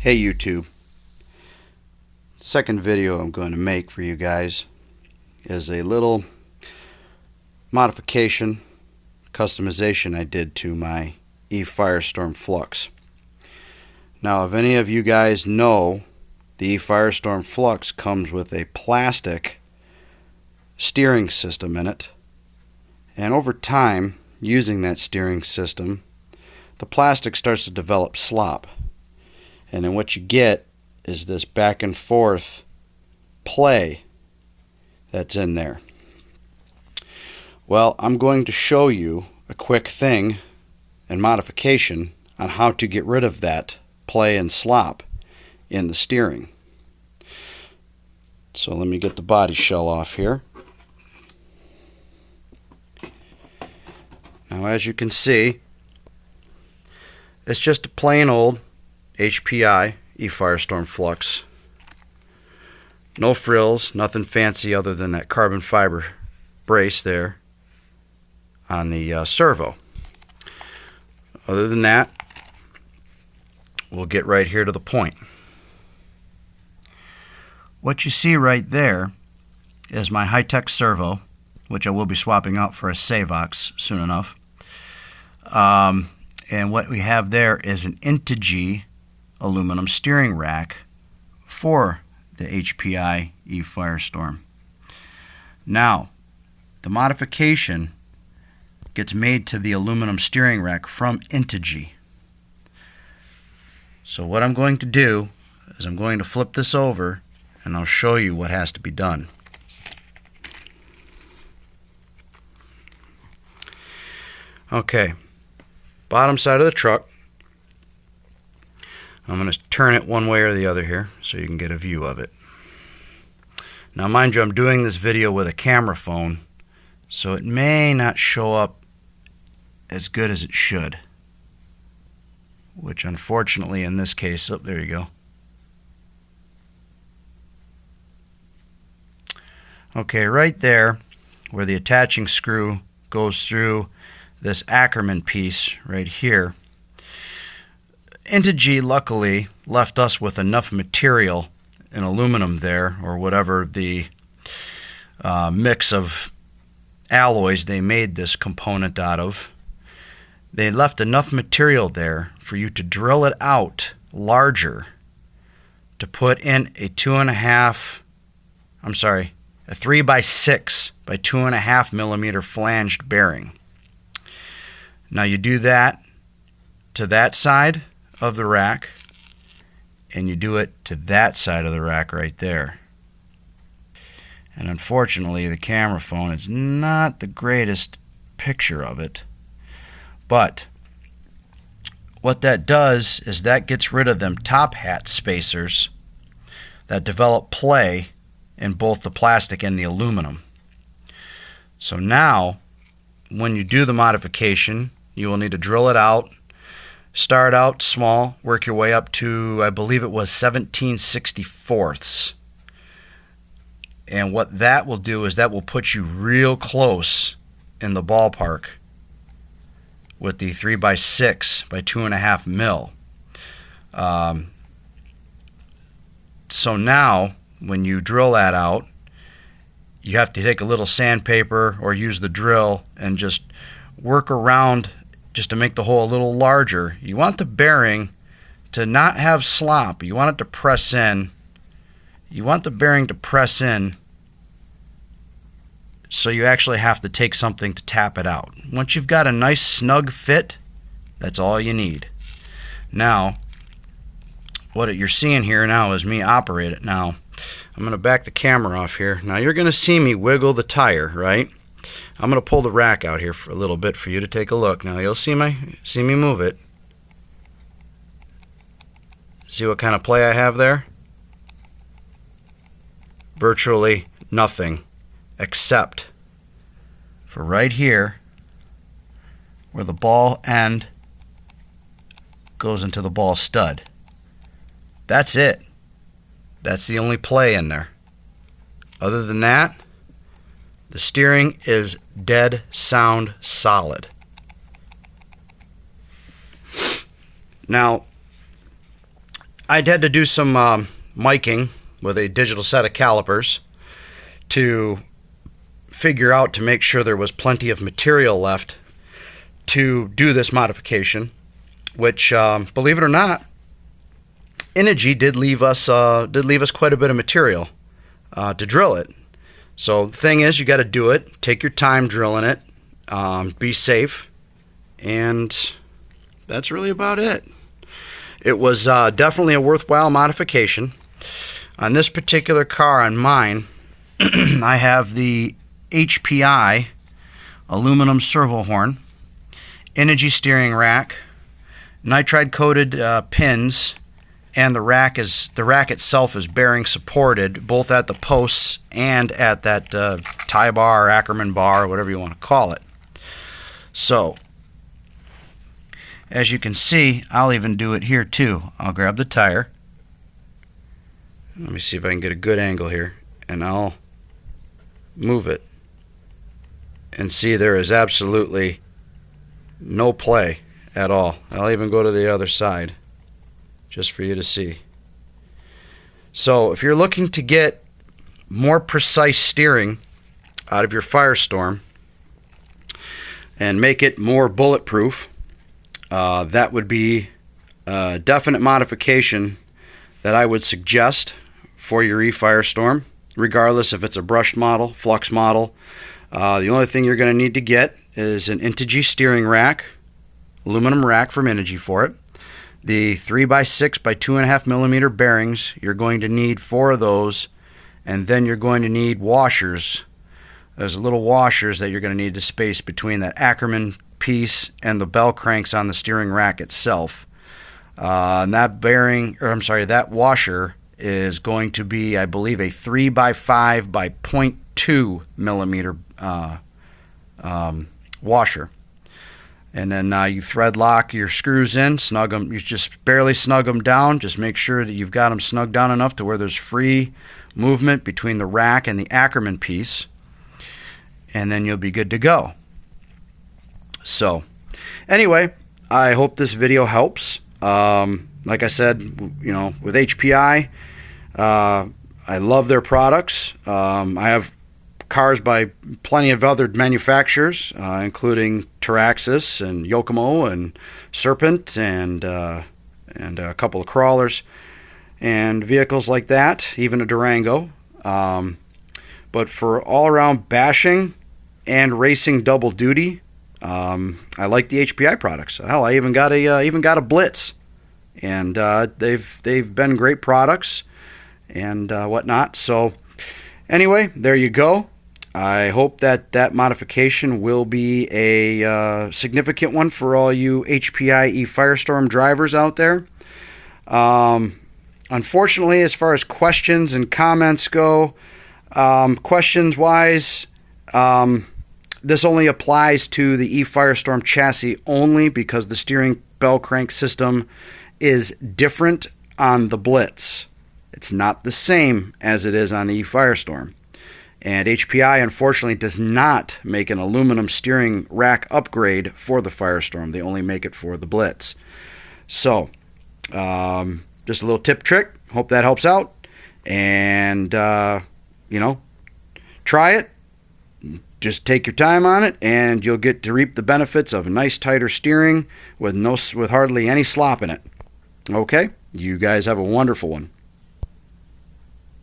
Hey YouTube, second video I'm going to make for you guys is a little modification, customization I did to my E-Firestorm flux. Now if any of you guys know, the E-Firestorm flux comes with a plastic steering system in it, and over time using that steering system the plastic starts to develop slop. And then what you get is this back and forth play that's in there. Well, I'm going to show you a quick thing and modification on how to get rid of that play and slop in the steering. So let me get the body shell off here. Now as you can see, it's just a plain old HPI E-Firestorm flux. No frills, nothing fancy other than that carbon fiber brace there on the servo. Other than that, we'll get right here to the point. What you see right there is my high-tech servo, which I will be swapping out for a Savox soon enough. And what we have there is an Integy aluminum steering rack for the HPI E-Firestorm. Now, the modification gets made to the aluminum steering rack from Integy. So what I'm going to do is I'm going to flip this over and I'll show you what has to be done. Okay, bottom side of the truck. I'm going to turn it one way or the other here so you can get a view of it. Now mind you, I'm doing this video with a camera phone, so it may not show up as good as it should. Which unfortunately in this case, oh, there you go. Okay, right there where the attaching screw goes through this Ackerman piece right here, Integy luckily left us with enough material in aluminum there, or whatever the mix of alloys they made this component out of. They left enough material there for you to drill it out larger to put in a 3x6 by 2.5 millimeter flanged bearing. Now you do that to that side of the rack, and you do it to that side of the rack right there. And unfortunately the camera phone is not the greatest picture of it, but what that does is that gets rid of them top hat spacers that develop play in both the plastic and the aluminum. So now when you do the modification, you will need to drill it out. Start out small, work your way up to, I believe it was 17/64ths. And what that will do is that will put you real close in the ballpark with the 3x6 by 2.5 mil. So now, when you drill that out, you have to take a little sandpaper or use the drill and just work around just to make the hole a little larger. You want the bearing to not have slop. You want it to press in. You want the bearing to press in, so you actually have to take something to tap it out. Once you've got a nice snug fit, that's all you need. Now, what you're seeing here now is me operate it. Now, I'm going to back the camera off here. Now you're going to see me wiggle the tire, right? I'm going to pull the rack out here for a little bit for you to take a look. Now you'll see me move it. See what kind of play I have there? Virtually nothing, except for right here where the ball end goes into the ball stud. That's it. That's the only play in there. Other than that, the steering is dead sound solid. Now, I'd had to do some miking with a digital set of calipers to figure out to make sure there was plenty of material left to do this modification, which, believe it or not, Integy did leave us quite a bit of material to drill it. So the thing is, you got to do it. Take your time drilling it. Be safe, and that's really about it. It was definitely a worthwhile modification. On this particular car, on mine, I have the HPI aluminum servo horn, Integy steering rack, nitride coated pins, and the rack itself is bearing supported both at the posts and at that tie bar or Ackerman bar, or whatever you want to call it. So as you can see, I'll even do it here too. I'll grab the tire. Let me see if I can get a good angle here, and I'll move it. And see, there is absolutely no play at all. I'll even go to the other side just for you to see. So if you're looking to get more precise steering out of your Firestorm and make it more bulletproof, that would be a definite modification that I would suggest for your E-Firestorm, regardless if it's a brushed model, flux model. The only thing you're going to need to get is an Integy steering rack, aluminum rack from Integy for it. The 3x6 by 2.5 millimeter bearings, you're going to need 4 of those, and then you're going to need washers. There's little washers that you're going to need to space between that Ackerman piece and the bell cranks on the steering rack itself. And that washer is going to be, I believe, a 3x5 by 0.2 millimeter washer. And then you thread lock your screws in, snug them. You just barely snug them down. Just make sure that you've got them snugged down enough to where there's free movement between the rack and the Ackerman piece, and then you'll be good to go. So anyway, I hope this video helps. Like I said, with HPI, I love their products. I have cars by plenty of other manufacturers, including Taraxis and Yokomo and Serpent and a couple of crawlers and vehicles like that, even a Durango. But for all-around bashing and racing double duty, I like the HPI products. Hell, I even got a Blitz, and they've been great products and whatnot. So anyway, there you go. I hope that modification will be a significant one for all you HPI E-Firestorm drivers out there. Unfortunately, as far as questions and comments go, questions-wise, this only applies to the E-Firestorm chassis only, because the steering bell crank system is different on the Blitz. It's not the same as it is on the E-Firestorm. And HPI, unfortunately, does not make an aluminum steering rack upgrade for the Firestorm. They only make it for the Blitz. So, just a little tip trick. Hope that helps out. And, try it. Just take your time on it, and you'll get to reap the benefits of a nice tighter steering with hardly any slop in it. Okay? You guys have a wonderful one.